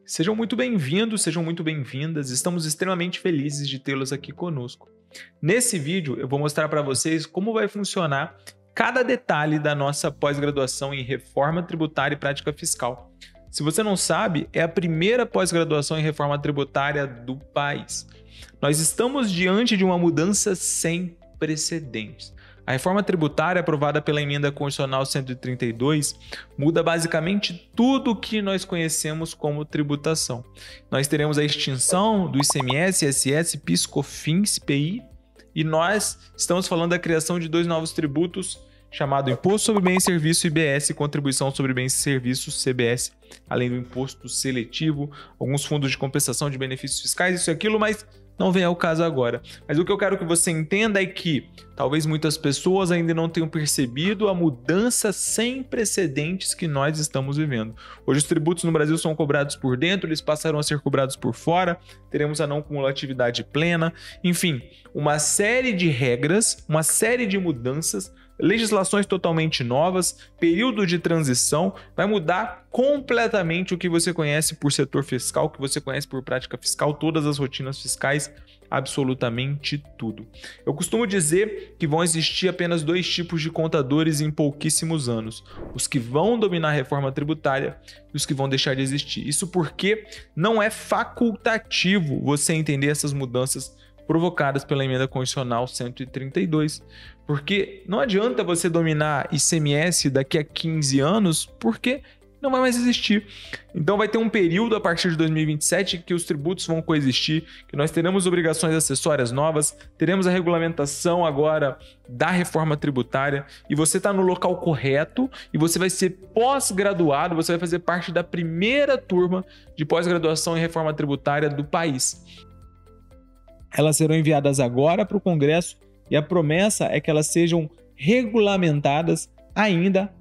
Sejam muito bem-vindos, sejam muito bem-vindas. Estamos extremamente felizes de tê-los aqui conosco. Nesse vídeo, eu vou mostrar para vocês como vai funcionar cada detalhe da nossa pós-graduação em Reforma Tributária e Prática Fiscal. Se você não sabe, é a primeira pós-graduação em Reforma Tributária do país. Nós estamos diante de uma mudança sem precedentes. A reforma tributária aprovada pela Emenda Constitucional 132 muda basicamente tudo o que nós conhecemos como tributação. Nós teremos a extinção do ICMS, ISS, PIS, COFINS, PI, e nós estamos falando da criação de dois novos tributos chamado Imposto sobre Bens e Serviços, IBS, e Contribuição sobre Bens e Serviços, CBS, além do Imposto Seletivo, alguns fundos de compensação de benefícios fiscais, isso e aquilo, mas não vem ao caso agora. Mas o que eu quero que você entenda é que talvez muitas pessoas ainda não tenham percebido a mudança sem precedentes que nós estamos vivendo. Hoje os tributos no Brasil são cobrados por dentro, eles passarão a ser cobrados por fora, teremos a não cumulatividade plena, enfim, uma série de regras, uma série de mudanças, legislações totalmente novas, período de transição, vai mudar completamente o que você conhece por setor fiscal, o que você conhece por prática fiscal, todas as rotinas fiscais, absolutamente tudo. Eu costumo dizer que vão existir apenas dois tipos de contadores em pouquíssimos anos: os que vão dominar a reforma tributária e os que vão deixar de existir. Isso porque não é facultativo você entender essas mudanças provocadas pela Emenda Constitucional 132, porque não adianta você dominar ICMS daqui a 15 anos, porque não vai mais existir. Então vai ter um período a partir de 2027 que os tributos vão coexistir, que nós teremos obrigações acessórias novas, teremos a regulamentação agora da reforma tributária, e você está no local correto, e você vai ser pós-graduado, você vai fazer parte da primeira turma de pós-graduação em reforma tributária do país. Elas serão enviadas agora para o Congresso e a promessa é que elas sejam regulamentadas ainda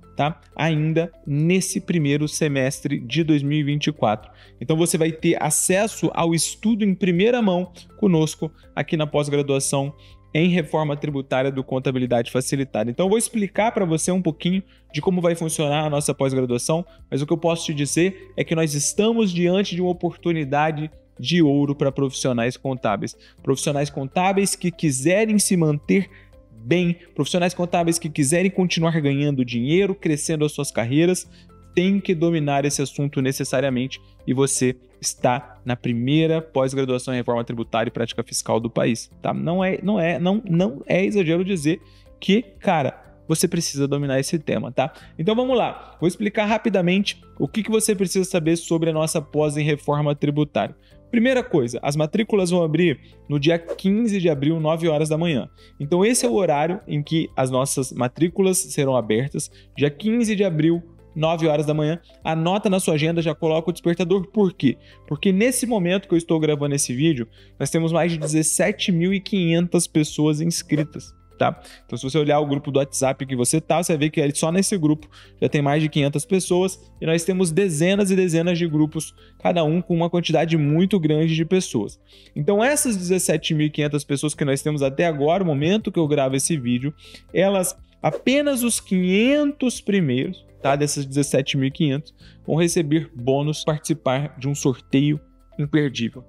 nesse primeiro semestre de 2024. Então você vai ter acesso ao estudo em primeira mão conosco aqui na pós-graduação em Reforma Tributária do Contabilidade Facilitada. Então eu vou explicar para você um pouquinho de como vai funcionar a nossa pós-graduação, mas o que eu posso te dizer é que nós estamos diante de uma oportunidade de ouro para profissionais contábeis. Profissionais contábeis que quiserem se manter bem, profissionais contábeis que quiserem continuar ganhando dinheiro, crescendo as suas carreiras, têm que dominar esse assunto necessariamente, e você está na primeira pós-graduação em Reforma Tributária e Prática Fiscal do país, tá? Não é exagero dizer que, cara, você precisa dominar esse tema, tá? Então vamos lá, vou explicar rapidamente o que você precisa saber sobre a nossa pós em Reforma Tributária. Primeira coisa, as matrículas vão abrir no dia 15 de abril, 9 horas da manhã. Então esse é o horário em que as nossas matrículas serão abertas, dia 15 de abril, 9 horas da manhã. Anota na sua agenda, já coloca o despertador. Por quê? Porque nesse momento que eu estou gravando esse vídeo, nós temos mais de 17.500 pessoas inscritas. Tá? Então se você olhar o grupo do WhatsApp que você tá, você vai ver que só nesse grupo já tem mais de 500 pessoas, e nós temos dezenas e dezenas de grupos, cada um com uma quantidade muito grande de pessoas. Então essas 17.500 pessoas que nós temos até agora, o momento que eu gravo esse vídeo, elas, apenas os 500 primeiros, tá, dessas 17.500 vão receber bônus, participar de um sorteio imperdível.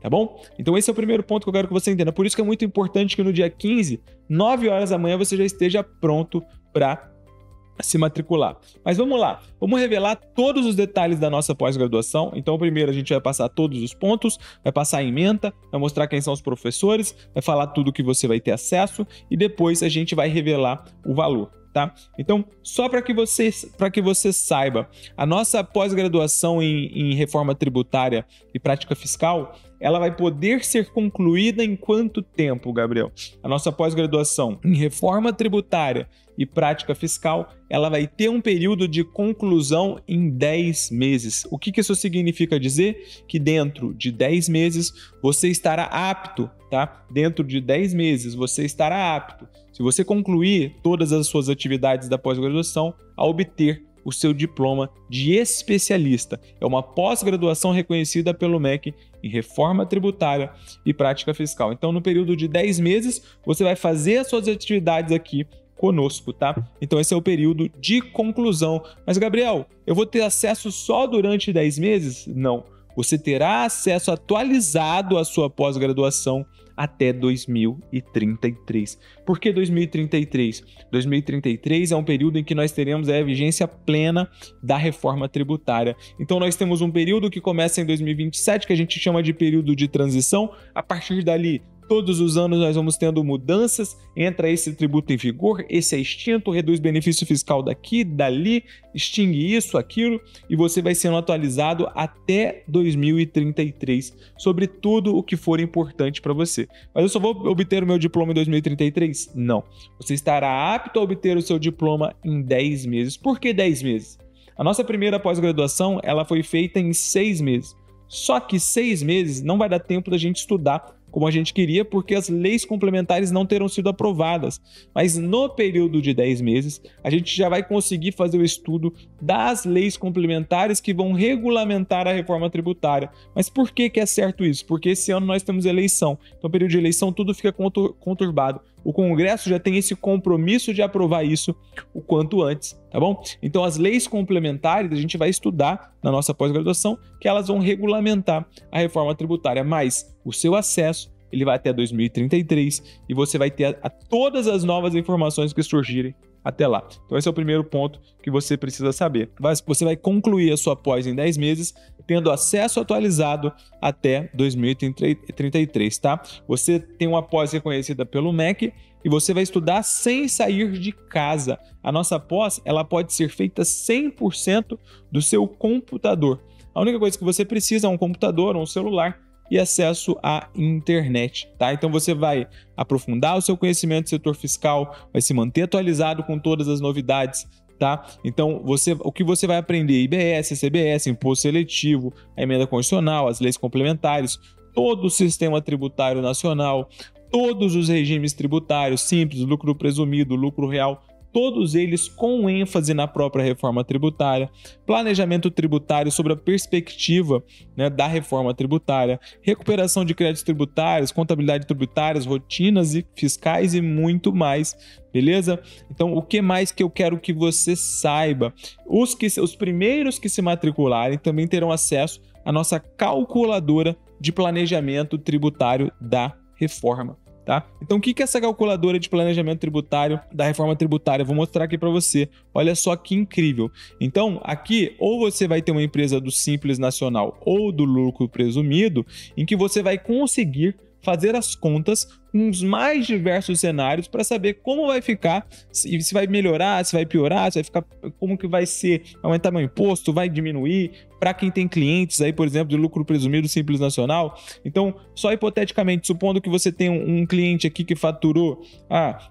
Tá bom? Então esse é o primeiro ponto que eu quero que você entenda. Por isso que é muito importante que no dia 15, 9 horas da manhã, você já esteja pronto para se matricular. Mas vamos lá, vamos revelar todos os detalhes da nossa pós-graduação. Então primeiro a gente vai passar todos os pontos, vai passar a ementa, vai mostrar quem são os professores, vai falar tudo que você vai ter acesso, e depois a gente vai revelar o valor. Tá? Então, só para que você saiba, a nossa pós-graduação em Reforma Tributária e Prática Fiscal, ela vai poder ser concluída em quanto tempo, Gabriel? A nossa pós-graduação em Reforma Tributária e Prática Fiscal, ela vai ter um período de conclusão em 10 meses. O que isso significa dizer? Que dentro de 10 meses você estará apto, tá? Dentro de 10 meses você estará apto, se você concluir todas as suas atividades da pós-graduação, a obter o seu diploma de especialista. É uma pós-graduação reconhecida pelo MEC em Reforma Tributária e Prática Fiscal. Então, no período de 10 meses, você vai fazer as suas atividades aqui conosco, tá? Então esse é o período de conclusão. Mas, Gabriel, eu vou ter acesso só durante 10 meses? Não. você terá acesso atualizado à sua pós-graduação até 2033. Por que 2033? 2033 é um período em que nós teremos a vigência plena da reforma tributária. Então nós temos um período que começa em 2027, que a gente chama de período de transição. A partir dali, todos os anos nós vamos tendo mudanças, entra esse tributo em vigor, esse é extinto, reduz benefício fiscal daqui, dali, extingue isso, aquilo, e você vai sendo atualizado até 2033 sobre tudo o que for importante para você. Mas eu só vou obter o meu diploma em 2033? Não. Você estará apto a obter o seu diploma em 10 meses. Por que 10 meses? A nossa primeira pós-graduação ela foi feita em 6 meses. Só que 6 meses não vai dar tempo da gente estudar como a gente queria, porque as leis complementares não terão sido aprovadas. Mas no período de 10 meses, a gente já vai conseguir fazer o estudo das leis complementares que vão regulamentar a reforma tributária. Mas por que é certo isso? Porque esse ano nós temos eleição. Então, período de eleição, tudo fica conturbado. O Congresso já tem esse compromisso de aprovar isso o quanto antes, tá bom? Então, as leis complementares a gente vai estudar na nossa pós-graduação, que elas vão regulamentar a reforma tributária, mas o seu acesso ele vai até 2033 e você vai ter todas as novas informações que surgirem até lá. Então esse é o primeiro ponto que você precisa saber. Você vai concluir a sua pós em 10 meses, tendo acesso atualizado até 2033, tá? Você tem uma pós reconhecida pelo MEC e você vai estudar sem sair de casa. A nossa pós, ela pode ser feita 100% do seu computador. A única coisa que você precisa é um computador ou um celular e acesso à internet, tá? Então você vai aprofundar o seu conhecimento do setor fiscal, vai se manter atualizado com todas as novidades, tá? Então o que você vai aprender? IBS, CBS, imposto seletivo, a emenda constitucional, as leis complementares, todo o sistema tributário nacional, todos os regimes tributários, simples, lucro presumido, lucro real, todos eles com ênfase na própria reforma tributária, planejamento tributário sobre a perspectiva, né, da reforma tributária, recuperação de créditos tributários, contabilidade tributária, rotinas e fiscais e muito mais, beleza? Então, o que mais que eu quero que você saiba? Os primeiros que se matricularem também terão acesso à nossa calculadora de planejamento tributário da reforma. Tá? Então, o que é essa calculadora de planejamento tributário da reforma tributária? Eu vou mostrar aqui para você. Olha só que incrível. Então, aqui, ou você vai ter uma empresa do Simples Nacional ou do lucro presumido, em que você vai conseguir fazer as contas com os mais diversos cenários para saber como vai ficar, se vai melhorar, se vai piorar, se vai ficar, como que vai ser, aumentar meu imposto, vai diminuir, para quem tem clientes aí, por exemplo, de lucro presumido Simples Nacional. Então, só hipoteticamente, supondo que você tem um cliente aqui que faturou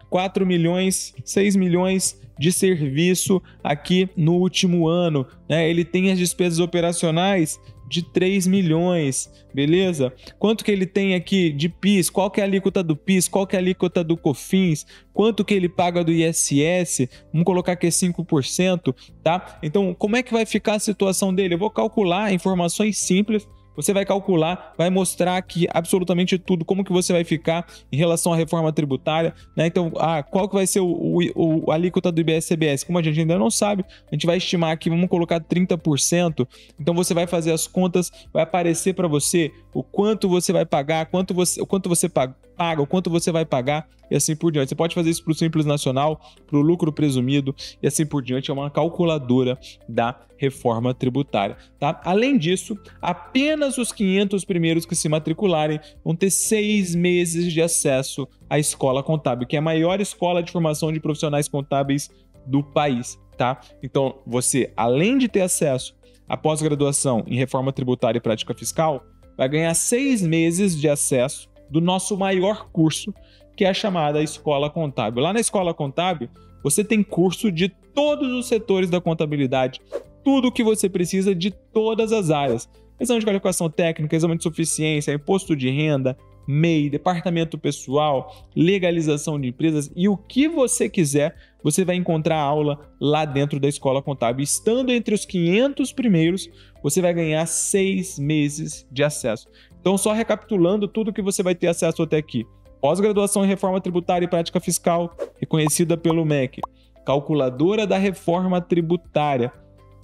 4 milhões, 6 milhões de serviço aqui no último ano, né? Ele tem as despesas operacionais de 3 milhões, beleza? Quanto que ele tem aqui de PIS? Qual que é a alíquota do PIS? Qual que é a alíquota do COFINS? Quanto que ele paga do ISS? Vamos colocar que é 5%, tá? Então, como é que vai ficar a situação dele? Eu vou calcular informações simples. Você vai calcular, vai mostrar aqui absolutamente tudo, como que você vai ficar em relação à reforma tributária, né? Então, qual que vai ser a alíquota do IBS-CBS? Como a gente ainda não sabe, a gente vai estimar aqui, vamos colocar 30%. Então, você vai fazer as contas, vai aparecer para você o quanto você vai pagar, o quanto você paga, o quanto você vai pagar e assim por diante. Você pode fazer isso para o Simples Nacional, para o lucro presumido e assim por diante. É uma calculadora da reforma tributária, tá? Além disso, apenas os 500 primeiros que se matricularem vão ter 6 meses de acesso à Escola Contábil, que é a maior escola de formação de profissionais contábeis do país, tá? Então, você, além de ter acesso à pós-graduação em reforma tributária e prática fiscal, vai ganhar 6 meses de acesso do nosso maior curso, que é a chamada Escola Contábil. Lá na Escola Contábil, você tem curso de todos os setores da contabilidade, tudo o que você precisa de todas as áreas. Exame de qualificação técnica, exame de suficiência, imposto de renda, MEI, departamento pessoal, legalização de empresas e o que você quiser, você vai encontrar aula lá dentro da Escola Contábil. Estando entre os 500 primeiros, você vai ganhar 6 meses de acesso. Então, só recapitulando tudo que você vai ter acesso até aqui. Pós-graduação em reforma tributária e prática fiscal, reconhecida pelo MEC. Calculadora da reforma tributária.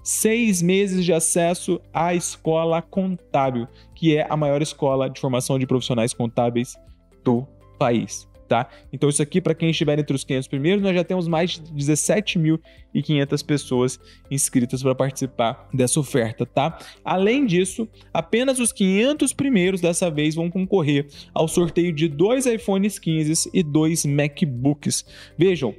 6 meses de acesso à escola contábil, que é a maior escola de formação de profissionais contábeis do país, tá? Então isso aqui, para quem estiver entre os 500 primeiros, nós já temos mais de 17.500 pessoas inscritas para participar dessa oferta, tá? Além disso, apenas os 500 primeiros dessa vez vão concorrer ao sorteio de 2 iPhones 15 e 2 MacBooks. Vejam,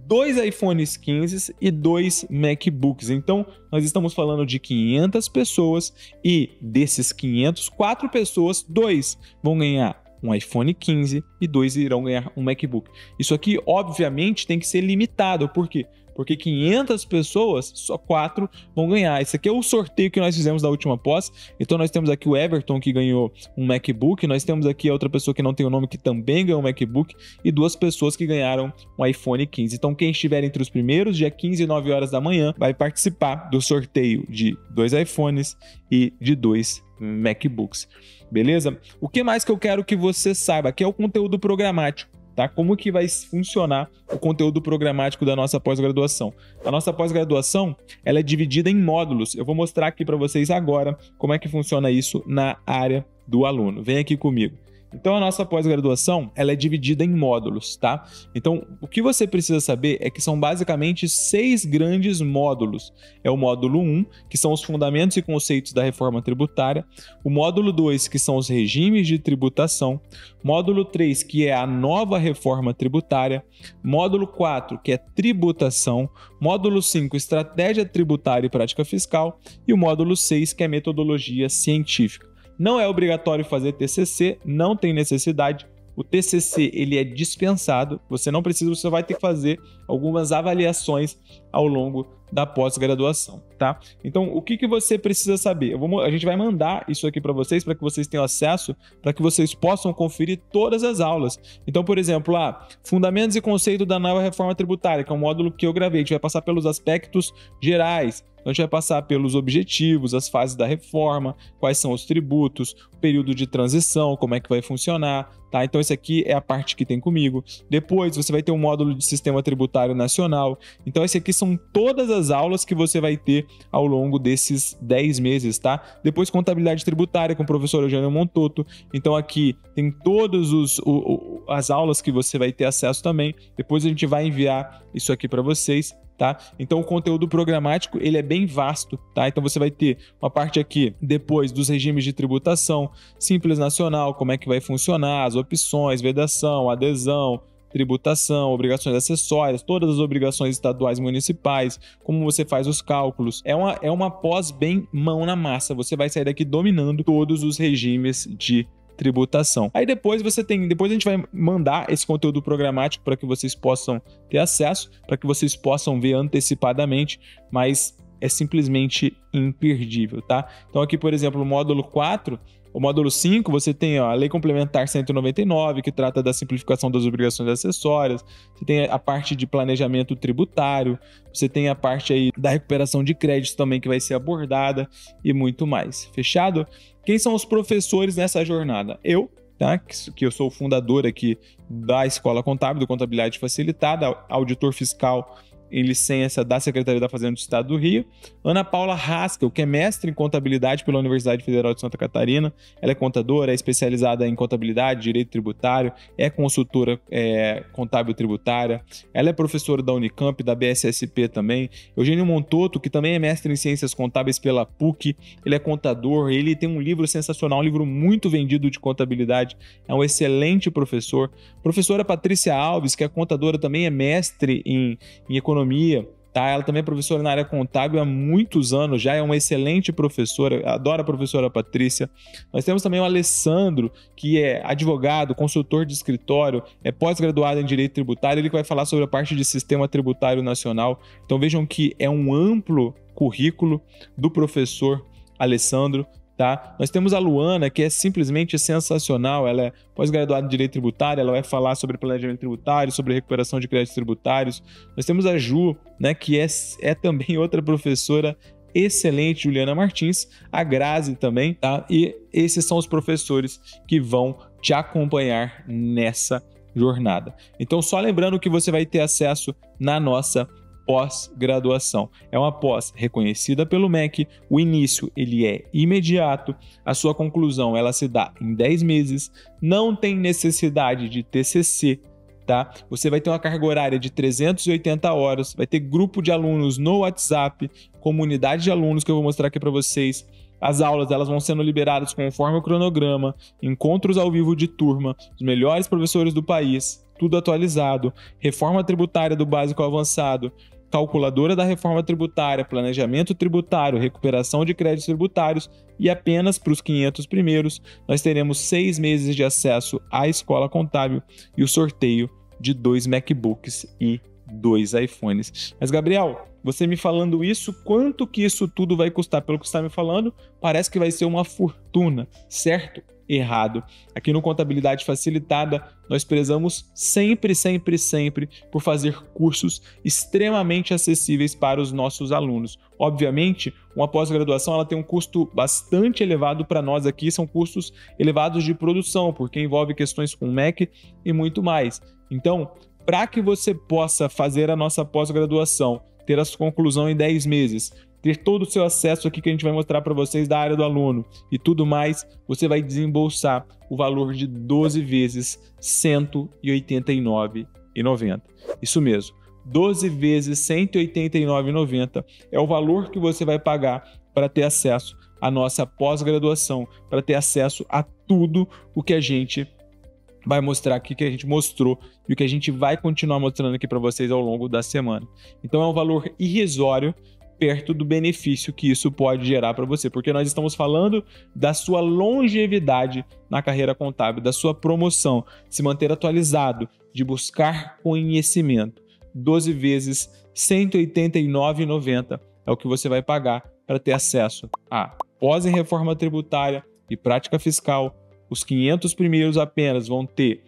2 iPhones 15 e 2 MacBooks. Então, nós estamos falando de 500 pessoas e desses 500, 4 pessoas, 2 vão ganhar um iPhone 15 e 2 irão ganhar um MacBook. Isso aqui, obviamente, tem que ser limitado. Por quê? Porque 500 pessoas, só 4 vão ganhar. Esse aqui é o sorteio que nós fizemos da última pós. Então nós temos aqui o Everton, que ganhou um MacBook. Nós temos aqui a outra pessoa que não tem o nome, que também ganhou um MacBook. E 2 pessoas que ganharam um iPhone 15. Então quem estiver entre os primeiros, dia 15, 9 horas da manhã, vai participar do sorteio de 2 iPhones e de 2 MacBooks. Beleza? O que mais que eu quero que você saiba? Aqui é o conteúdo programático. Tá? Como que vai funcionar o conteúdo programático da nossa pós-graduação? A nossa pós-graduação, ela é dividida em módulos. Eu vou mostrar aqui para vocês agora como é que funciona isso na área do aluno. Vem aqui comigo. Então, a nossa pós-graduação, ela é dividida em módulos, tá? Então, o que você precisa saber é que são basicamente 6 grandes módulos. É o módulo 1, que são os fundamentos e conceitos da reforma tributária. O módulo 2, que são os regimes de tributação. Módulo 3, que é a nova reforma tributária. Módulo 4, que é tributação. Módulo 5, estratégia tributária e prática fiscal. E o módulo 6, que é metodologia científica. Não é obrigatório fazer TCC, não tem necessidade. O TCC ele é dispensado, você não precisa, você vai ter que fazer algumas avaliações ao longo da pós-graduação, tá? Então, o que você precisa saber? A gente vai mandar isso aqui para vocês que tenham acesso, para que vocês possam conferir todas as aulas. Então, por exemplo, Fundamentos e Conceitos da Nova Reforma Tributária, que é um módulo que eu gravei, a gente vai passar pelos aspectos gerais. Então, a gente vai passar pelos objetivos, as fases da reforma, quais são os tributos, o período de transição, como é que vai funcionar, tá? Então, esse aqui é a parte que tem comigo. Depois, você vai ter um módulo de Sistema Tributário Nacional. Então, esse aqui são todas as aulas que você vai ter ao longo desses 10 meses, tá? Depois, Contabilidade Tributária com o professor Eugênio Montoto. Então, aqui tem todas as aulas que você vai ter acesso também. Depois, a gente vai enviar isso aqui para vocês. Tá? Então o conteúdo programático ele é bem vasto, tá? Então você vai ter uma parte aqui depois dos regimes de tributação, Simples Nacional, como é que vai funcionar, as opções, vedação, adesão, tributação, obrigações acessórias, todas as obrigações estaduais e municipais, como você faz os cálculos. É uma pós bem mão na massa, você vai sair daqui dominando todos os regimes de tributação. Aí depois a gente vai mandar esse conteúdo programático para que vocês possam ter acesso, para que vocês possam ver antecipadamente, mas é simplesmente imperdível, tá? Então aqui, por exemplo, o módulo 4, o módulo 5, você tem a Lei Complementar 199, que trata da simplificação das obrigações acessórias, você tem a parte de planejamento tributário, você tem a parte aí da recuperação de créditos também que vai ser abordada e muito mais. Fechado? Quem são os professores nessa jornada? Eu, tá? Que eu sou o fundador aqui da Escola Contábil, do Contabilidade Facilitada, auditor fiscal em licença da Secretaria da Fazenda do Estado do Rio. Ana Paula Haskell, que é mestre em contabilidade pela Universidade Federal de Santa Catarina. Ela é contadora, é especializada em contabilidade, direito tributário, é consultora contábil tributária. Ela é professora da Unicamp, da BSSP também. Eugênio Montoto, que também é mestre em ciências contábeis pela PUC. Ele é contador, ele tem um livro sensacional, um livro muito vendido de contabilidade. É um excelente professor. Professora Patrícia Alves, que é contadora, também é mestre em economia, tá? Ela também é professora na área contábil há muitos anos, já é uma excelente professora, adoro a professora Patrícia. Nós temos também o Alessandro, que é advogado, consultor de escritório, é pós-graduado em Direito Tributário, ele que vai falar sobre a parte de Sistema Tributário Nacional. Então vejam que é um amplo currículo do professor Alessandro. Tá? Nós temos a Luana, que é simplesmente sensacional, ela é pós-graduada em Direito Tributário, ela vai falar sobre planejamento tributário, sobre recuperação de créditos tributários. Nós temos a Ju, né, que é também outra professora excelente, Juliana Martins, a Grazi também, tá? E esses são os professores que vão te acompanhar nessa jornada. Então, só lembrando que você vai ter acesso na nossa pós-graduação. É uma pós reconhecida pelo MEC, o início ele é imediato, a sua conclusão ela se dá em 10 meses, não tem necessidade de TCC, tá? Você vai ter uma carga horária de 380 horas, vai ter grupo de alunos no WhatsApp, comunidade de alunos que eu vou mostrar aqui para vocês. As aulas elas vão sendo liberadas conforme o cronograma, encontros ao vivo de turma, os melhores professores do país, tudo atualizado, reforma tributária do básico ao avançado, calculadora da reforma tributária, planejamento tributário, recuperação de créditos tributários e apenas para os 500 primeiros nós teremos 6 meses de acesso à escola contábil e o sorteio de 2 MacBooks e 2 iPhones. Mas Gabriel, você me falando isso, quanto que isso tudo vai custar? Pelo que você está me falando, parece que vai ser uma fortuna, certo? Errado. Aqui no Contabilidade Facilitada, nós prezamos sempre por fazer cursos extremamente acessíveis para os nossos alunos. Obviamente, uma pós-graduação ela tem um custo bastante elevado para nós aqui, são custos elevados de produção, porque envolve questões com MEC e muito mais. Então, para que você possa fazer a nossa pós-graduação, ter a sua conclusão em 10 meses, ter todo o seu acesso aqui que a gente vai mostrar para vocês da área do aluno e tudo mais, você vai desembolsar o valor de 12 vezes R$ 189,90. Isso mesmo, 12 vezes R$ 189,90 é o valor que você vai pagar para ter acesso à nossa pós-graduação, para ter acesso a tudo o que a gente vai mostrar aqui, que a gente mostrou e o que a gente vai continuar mostrando aqui para vocês ao longo da semana. Então é um valor irrisório perto do benefício que isso pode gerar para você, porque nós estamos falando da sua longevidade na carreira contábil, da sua promoção, se manter atualizado, de buscar conhecimento. 12 vezes R$ 189,90 é o que você vai pagar para ter acesso a pós em reforma tributária e prática fiscal. Os 500 primeiros apenas vão ter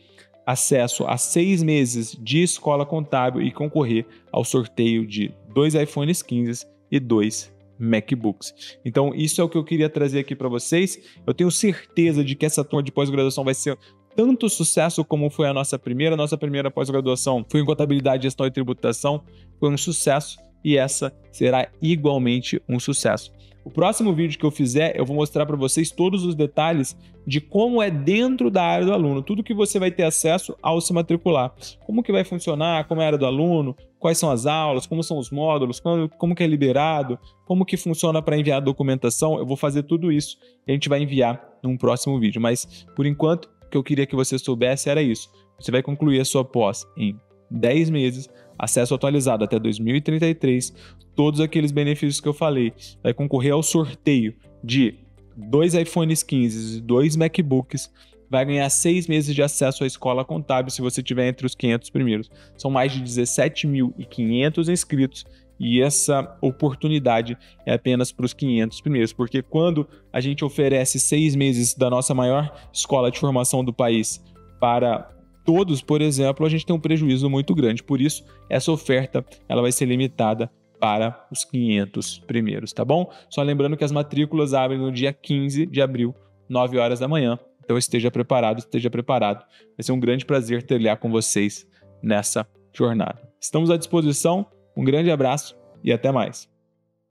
acesso a 6 meses de escola contábil e concorrer ao sorteio de 2 iPhones 15 e 2 MacBooks. Então, isso é o que eu queria trazer aqui para vocês. Eu tenho certeza de que essa turma de pós-graduação vai ser tanto sucesso como foi a nossa primeira. Nossa primeira pós-graduação foi em Contabilidade, Gestão e Tributação. Foi um sucesso e essa será igualmente um sucesso. O próximo vídeo que eu fizer, eu vou mostrar para vocês todos os detalhes de como é dentro da área do aluno, tudo que você vai ter acesso ao se matricular. Como que vai funcionar, como é a área do aluno, quais são as aulas, como são os módulos, como que é liberado, como que funciona para enviar a documentação. Eu vou fazer tudo isso e a gente vai enviar num próximo vídeo. Mas, por enquanto, o que eu queria que você soubesse era isso. Você vai concluir a sua pós em 10 meses, acesso atualizado até 2033, todos aqueles benefícios que eu falei, vai concorrer ao sorteio de 2 iPhones 15 e 2 MacBooks, vai ganhar 6 meses de acesso à escola contábil se você estiver entre os 500 primeiros. São mais de 17.500 inscritos e essa oportunidade é apenas para os 500 primeiros, porque quando a gente oferece 6 meses da nossa maior escola de formação do país para todos, por exemplo, a gente tem um prejuízo muito grande. Por isso, essa oferta ela vai ser limitada para os 500 primeiros, tá bom? Só lembrando que as matrículas abrem no dia 15 de abril, 9 horas da manhã. Então esteja preparado, esteja preparado. Vai ser um grande prazer trilhar com vocês nessa jornada. Estamos à disposição, um grande abraço e até mais.